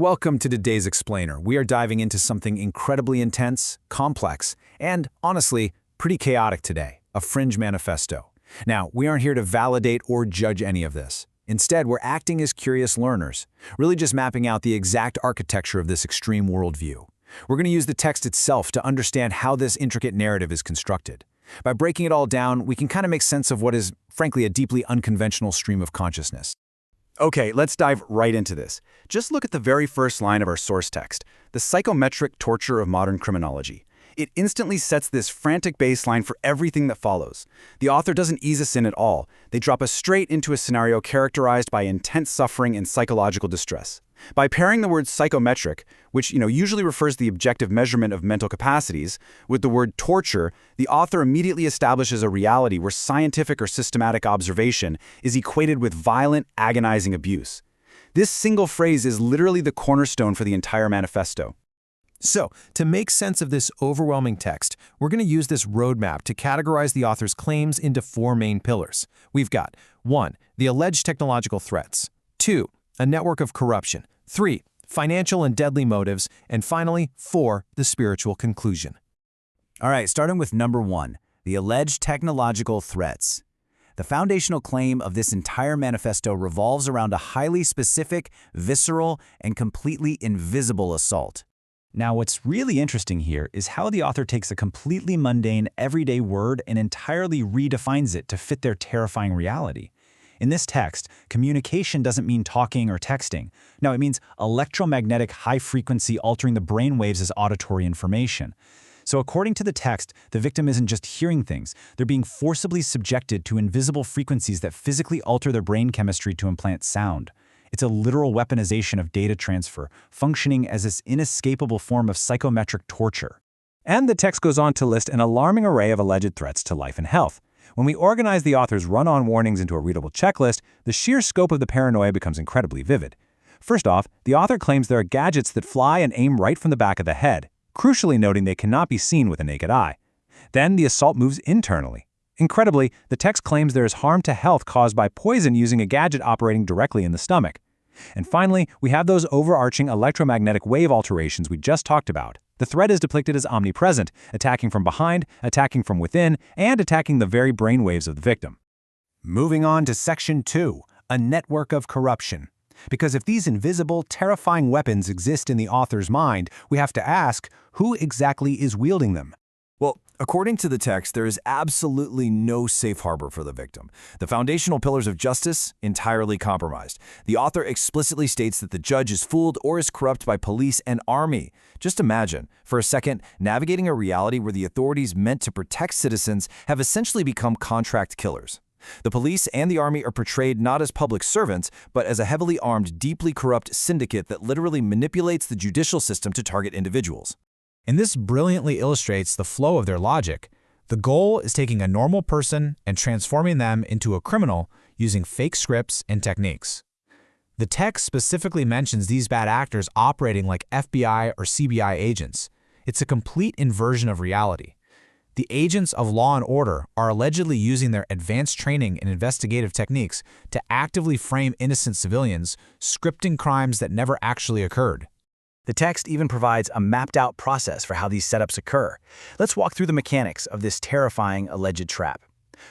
Welcome to today's Explainer. We are diving into something incredibly intense, complex, and, honestly, pretty chaotic today, a fringe manifesto. Now, we aren't here to validate or judge any of this. Instead, we're acting as curious learners, really just mapping out the exact architecture of this extreme worldview. We're going to use the text itself to understand how this intricate narrative is constructed. By breaking it all down, we can kind of make sense of what is, frankly, a deeply unconventional stream of consciousness. Okay, let's dive right into this. Just look at the very first line of our source text, the psychometric torture of modern criminology. It instantly sets this frantic baseline for everything that follows. The author doesn't ease us in at all. They drop us straight into a scenario characterized by intense suffering and psychological distress. By pairing the word psychometric, which usually refers to the objective measurement of mental capacities, with the word torture, the author immediately establishes a reality where scientific or systematic observation is equated with violent, agonizing abuse. This single phrase is literally the cornerstone for the entire manifesto. So, to make sense of this overwhelming text, we're going to use this roadmap to categorize the author's claims into four main pillars. We've got 1. The alleged technological threats. 2. A network of corruption. 3. Financial and deadly motives. And finally, 4. The spiritual conclusion. All right, starting with number 1, the alleged technological threats. The foundational claim of this entire manifesto revolves around a highly specific, visceral, and completely invisible assault. Now, what's really interesting here is how the author takes a completely mundane, everyday word and entirely redefines it to fit their terrifying reality. In this text, communication doesn't mean talking or texting. No, it means electromagnetic high-frequency altering the brain waves as auditory information. So according to the text, the victim isn't just hearing things. They're being forcibly subjected to invisible frequencies that physically alter their brain chemistry to implant sound. It's a literal weaponization of data transfer, functioning as this inescapable form of psychometric torture. And the text goes on to list an alarming array of alleged threats to life and health. When we organize the author's run-on warnings into a readable checklist, the sheer scope of the paranoia becomes incredibly vivid. First off, the author claims there are gadgets that fly and aim right from the back of the head, crucially noting they cannot be seen with a naked eye. Then the assault moves internally. Incredibly, the text claims there is harm to health caused by poison using a gadget operating directly in the stomach. And finally, we have those overarching electromagnetic wave alterations we just talked about. The threat is depicted as omnipresent, attacking from behind, attacking from within, and attacking the very brainwaves of the victim. Moving on to Section 2, a network of corruption. Because if these invisible, terrifying weapons exist in the author's mind, we have to ask, who exactly is wielding them? Well, according to the text, there is absolutely no safe harbor for the victim. The foundational pillars of justice, entirely compromised. The author explicitly states that the judge is fooled or is corrupt by police and army. Just imagine, for a second, navigating a reality where the authorities meant to protect citizens have essentially become contract killers. The police and the army are portrayed not as public servants, but as a heavily armed, deeply corrupt syndicate that literally manipulates the judicial system to target individuals. And this brilliantly illustrates the flow of their logic. The goal is taking a normal person and transforming them into a criminal using fake scripts and techniques. The text specifically mentions these bad actors operating like FBI or CBI agents. It's a complete inversion of reality. The agents of law and order are allegedly using their advanced training and investigative techniques to actively frame innocent civilians, scripting crimes that never actually occurred. The text even provides a mapped-out process for how these setups occur. Let's walk through the mechanics of this terrifying alleged trap.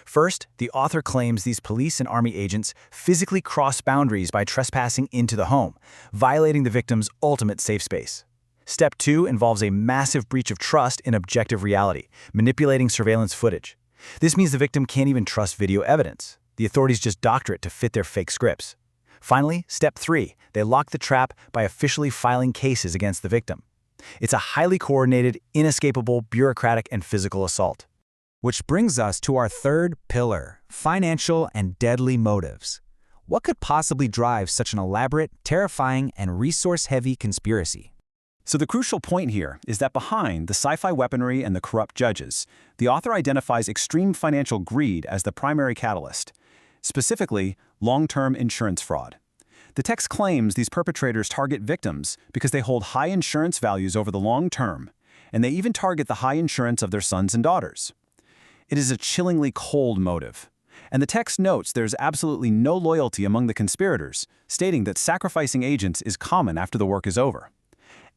First, the author claims these police and army agents physically cross boundaries by trespassing into the home, violating the victim's ultimate safe space. Step 2 involves a massive breach of trust in objective reality, manipulating surveillance footage. This means the victim can't even trust video evidence. The authorities just doctor it to fit their fake scripts. Finally, Step 3, they lock the trap by officially filing cases against the victim. It's a highly coordinated, inescapable, bureaucratic, and physical assault. Which brings us to our third pillar, financial and deadly motives. What could possibly drive such an elaborate, terrifying, and resource-heavy conspiracy? So the crucial point here is that behind the sci-fi weaponry and the corrupt judges, the author identifies extreme financial greed as the primary catalyst. Specifically, long-term insurance fraud. The text claims these perpetrators target victims because they hold high insurance values over the long term, and they even target the high insurance of their sons and daughters. It is a chillingly cold motive. And the text notes there's absolutely no loyalty among the conspirators, stating that sacrificing agents is common after the work is over.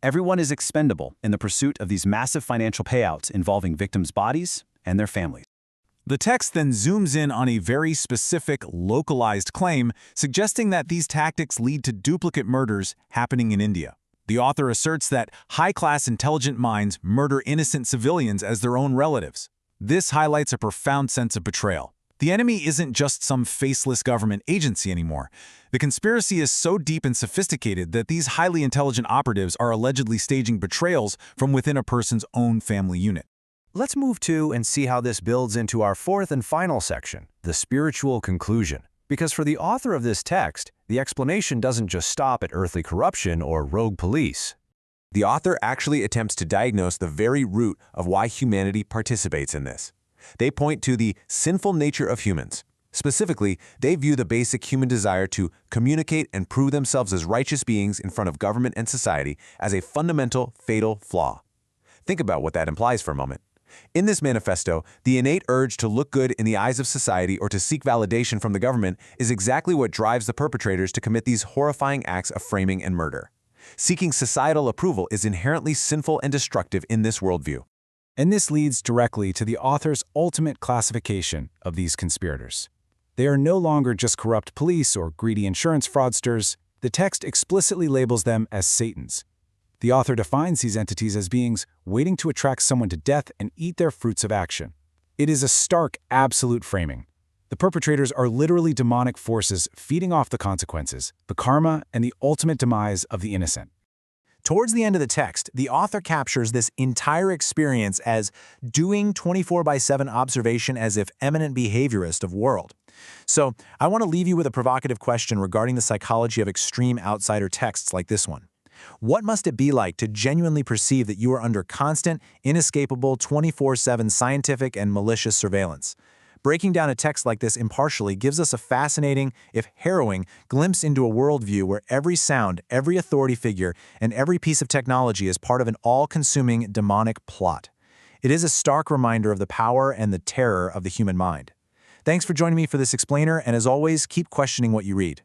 Everyone is expendable in the pursuit of these massive financial payouts involving victims' bodies and their families. The text then zooms in on a very specific, localized claim, suggesting that these tactics lead to duplicate murders happening in India. The author asserts that high-class intelligent minds murder innocent civilians as their own relatives. This highlights a profound sense of betrayal. The enemy isn't just some faceless government agency anymore. The conspiracy is so deep and sophisticated that these highly intelligent operatives are allegedly staging betrayals from within a person's own family unit. Let's move to and see how this builds into our fourth and final section, the spiritual conclusion. Because for the author of this text, the explanation doesn't just stop at earthly corruption or rogue police. The author actually attempts to diagnose the very root of why humanity participates in this. They point to the sinful nature of humans. Specifically, they view the basic human desire to communicate and prove themselves as righteous beings in front of government and society as a fundamental, fatal flaw. Think about what that implies for a moment. In this manifesto, the innate urge to look good in the eyes of society or to seek validation from the government is exactly what drives the perpetrators to commit these horrifying acts of framing and murder. Seeking societal approval is inherently sinful and destructive in this worldview. And this leads directly to the author's ultimate classification of these conspirators. They are no longer just corrupt police or greedy insurance fraudsters. The text explicitly labels them as Satans. The author defines these entities as beings waiting to attract someone to death and eat their fruits of action. It is a stark, absolute framing. The perpetrators are literally demonic forces feeding off the consequences, the karma, and the ultimate demise of the innocent. Towards the end of the text, the author captures this entire experience as doing 24/7 observation as if eminent behaviorist of world. So, I want to leave you with a provocative question regarding the psychology of extreme outsider texts like this one. What must it be like to genuinely perceive that you are under constant, inescapable, 24/7 scientific and malicious surveillance? Breaking down a text like this impartially gives us a fascinating, if harrowing, glimpse into a worldview where every sound, every authority figure, and every piece of technology is part of an all-consuming demonic plot. It is a stark reminder of the power and the terror of the human mind. Thanks for joining me for this explainer, and as always, keep questioning what you read.